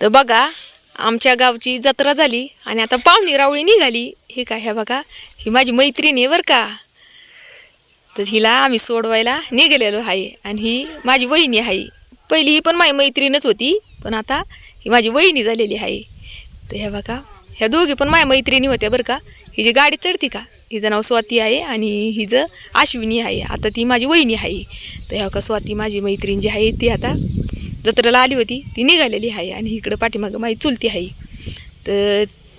तर बघा आमच्या गावची जत्रा झाली आणि आता पाहुणी रावळी निघाली. हे काय ह्या बघा, ही माझी मैत्रीण आहे बरं का. तर हिला आम्ही सोडवायला निघालेलो आहे आणि ही माझी वहिनी आहे. पहिली ही पण माझी मैत्रीणच होती, पण आता ही माझी वहिनी झालेली आहे. तर ह्या बघा, ह्या दोघी पण माझ्या मैत्रिणी होत्या बरं का. ही जी गाडी चढती का, हिचं नाव स्वाती आहे आणि हिचं अश्विनी आहे. आता ती माझी वहिनी आहे. तर ह्या का स्वाती माझी मैत्रीण जी आहे ती आता जत्रेला आली होती, ती निघालेली आहे आणि इकडं पाठीमागं माझी चुलती आहे.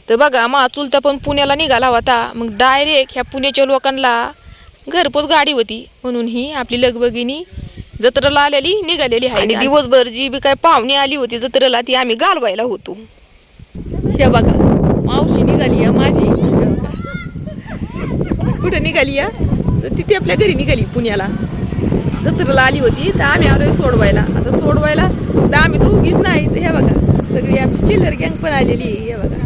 तर बघा मा चुलता पण पुण्याला निघाला होता. मग डायरेक्ट ह्या पुण्याच्या लोकांना घरपोच गाडी होती म्हणून ही आपली लगबगिनी जत्रेला आलेली निघालेली आहे. आणि दिवसभर जी बी काय पाहुणी आली होती जत्रेला ती आम्ही घालवायला होतो. हे बघा मावशी निघाली या माझी. कुठं निघाली या, तर तिथे आपल्या घरी निघाली पुण्याला. जत्रेला आली होती तर आम्ही आलोय सोडवायला. आता सोडवायला तर आम्ही दोघीच नाही, तर हे बघा सगळी आमची चिल्लर गँग पण आलेली आहे. हे बघा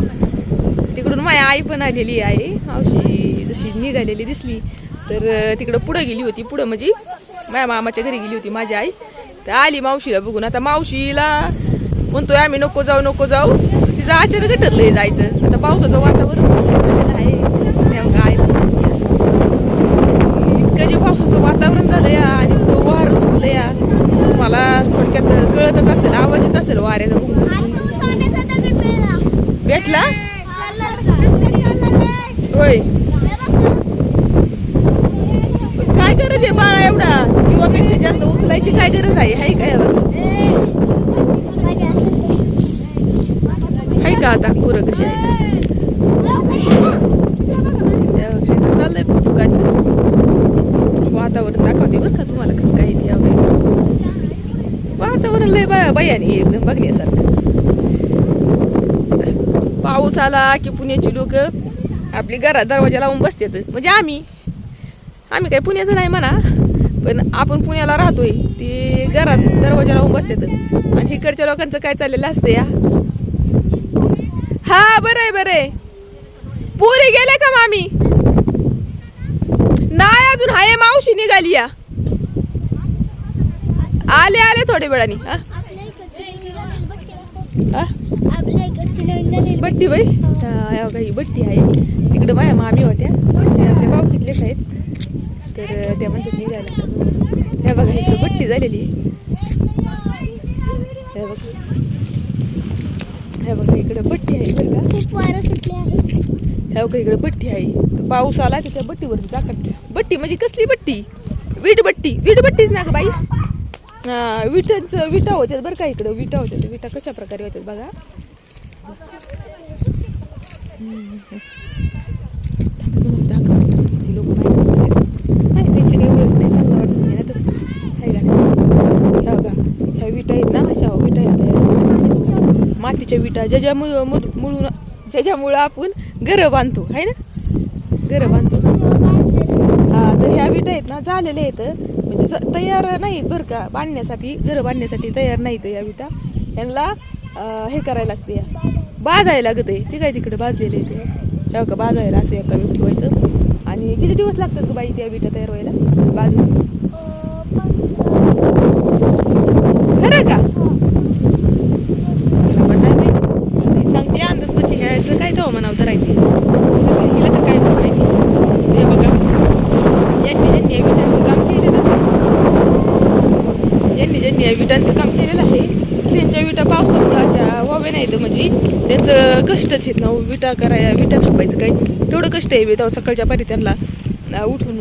तिकडून माझी आई पण आलेली आहे. मावशी जशी निघालेली दिसली तर तिकडं पुढं गेली होती. पुढं म्हणजे माझ्या मामाच्या घरी गेली होती माझी आई. तर आली मावशीला बघून. आता मावशीला म्हणतोय आम्ही नको जाऊ नको जाऊ, तिचं अचानक ठरलंय जायचं. आता पावसाचं वातावरण झालेलं आहे. आई इतकं जे पावसाचं वातावरण झालं या आणि तो वारं सुटलं या, मला थोडक्यात कळतच असेल, आवाज येत असेल वाऱ्याचा. भेटला होय. काय गरज आहे बाळा एवढा जीवापेक्षा जास्त उचलायची काय गरज आहे? हाय काय हाय का? आता पुरं कशी आहे चाललंय फोटो काढणं. वातावरण दाखवते बरं का तुम्हाला कसं काय ते. वातावरण लय बायाने एकदम बघण्यासारखं. पाऊस आला की पुण्याची लोक आपली घरात दरवाजा लावून बसतात. म्हणजे आम्ही काय पुण्याचं नाही म्हणा, पण आपण पुण्याला राहतोय ते घरात दरवाजा लावून बसतात. आणि इकडच्या लोकांचं काय चाललेलं असतं या. हा बरं आहे. पुरी गेले का मामी? नाही अजून हाय, मावशी निघाली या. आले थोड्या वेळाने. बट्टी बाई ही बट्टी आहे. तिकडे माझ्या मामी होत्या, आपल्या भावकीतलेच आहेत. तर त्या म्हणतात निघायला. हे बघा इकडे बट्टी झालेली. हे बघा इकडे बट्टी आहे बरं का. खूप वारं सुटले आहे. हे बघा इकडे बट्टी आहे. पाऊस आला की त्या बट्टीवरती जाकट. बट्टी म्हणजे कसली बट्टी? वीट बट्टीच ना ग बाई. विटा होत्यात बरं का. इकडं विटा होत्या. विटा कशा प्रकारे होत्यात बघा. लोक नाही त्यांची काही ओळख नाही, चांगलं वाटत नाही ना तसं. आहे का? ह्या बघा ह्या विटा आहेत ना, अशा विटा आहेत मातीच्या विटा, ज्याच्यामुळं आपण घरं बांधतो. आहे ना, घरं बांधतो. तर ह्या विटा आहेत ना झालेले आहेत, म्हणजे तयार नाहीत बरं का बांधण्यासाठी. घरं बांधण्यासाठी तयार नाहीत या विटा. यांना हे करायला लागते, बाजायला लागत आहे. ते काय तिकडे बाजलेले आहे ते. हे का बाजायला असं एका वेळ ठेवायचं. आणि किती दिवस लागतात ग बाई त्या विटा तयार व्हायला बाजून? खरं का? सांगते अंदाज म्हणजे ह्याचं काय तो म्हणावं करायचं. हिला तर काय माहिती. हे बघा ज्यांनी विटांचं काम केलेलं आहे, ज्यांनी विटांचं काम केलेलं आहे त्यांच्या विटा पावसामुळे अशा व्हावे नाहीत. म्हणजे त्यांचं कष्टच आहेत ना विटा थापायचं. काय तेवढं कष्ट आहे तेव्हा सकाळच्या पारी त्यांना उठून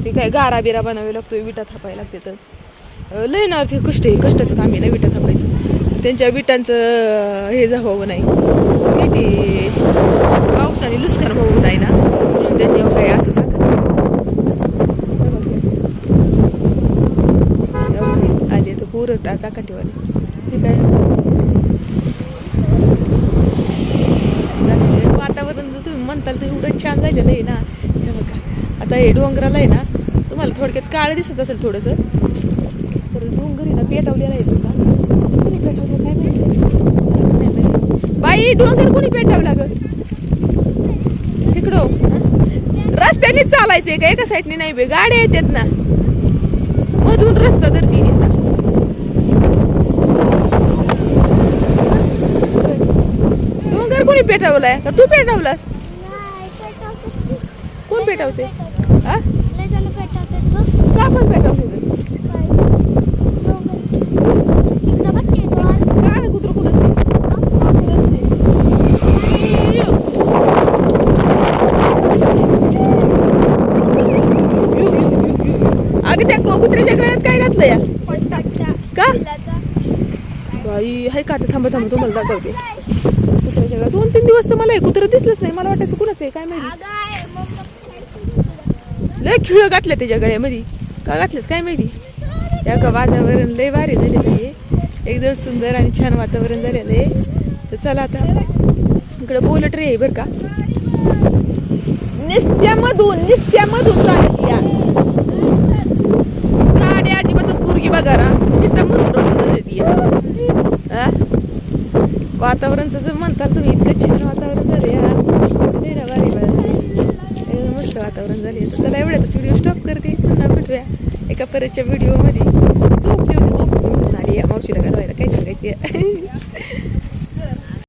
ते काय गारा बिरा बनावे लागतोय, विटा थापायला लागते. तर लय ना ते कष्टाचं काम आहे ना विटा थापायचं. त्यांच्या विटांचं हे व्हावं नाही, काय ते पावसाने नुकसान व्हावं नाही ना, म्हणून त्यांच्यावर काय असं झाकत आले तर पुरं चाकाटीवाले. ठीक आहे. वातावरण जर तुम्ही म्हणताल तर एवढं छान झालेलं आहे ना. हे बघा आता हे डोंगराला आहे ना, तुम्हाला थोडक्यात काळं दिसत असेल थोडंसं, तर डोंगरी ना पेटवलेला आहे बघा. कोणी पेटवलं काय माहिती बाई? डोंगर कोणी पेटवला ग? इकडं रस्त्यानेच चालायचंय का? एका साईडने नाही बे, गाड्या येतात ना मधून रस्ता तर ती दिसतात. कोणी पेटवलाय का तू पेटवलास? कोण पेटवते? हा का पण पेटवते? काळ कुत्र कुठं अगं त्या कुत्र्याच्या गळ्यात काय घातलं या का बाई हाय का? आता थांबा तुम्हाला दाखवते. कुत्र्याच्या गळ्यात 2-3 दिवस तर मला हे कुत्रं दिसलंच नाही. मला वाटायचं कुणाचं आहे काय माहिती. लय खिळ घातल्या त्याच्या गळ्यामध्ये. का घातल्यात काय माहिती. त्या का वातावरण लय भारी झालेलं आहे. एकदम सुंदर आणि छान वातावरण झालेलं आहे. तर चला आता इकडे बुलेट रे आहे बरं का. निस्त्यामधून चालत या गाडी अजिबातच पोरगी बघा ना. निस्त्यामधून रस्ता देते. वातावरणचं जर म्हणताल तुम्ही इतकं छान वातावरण झाले एकदम मस्त वातावरण झाले. तर चला एवढ्याच व्हिडिओ स्टॉप करते. पुन्हा भेटूया एका परतच्या व्हिडिओमध्ये. झोपली होती म्हणून आली या मावशीला घालवायला काय सांगायचं.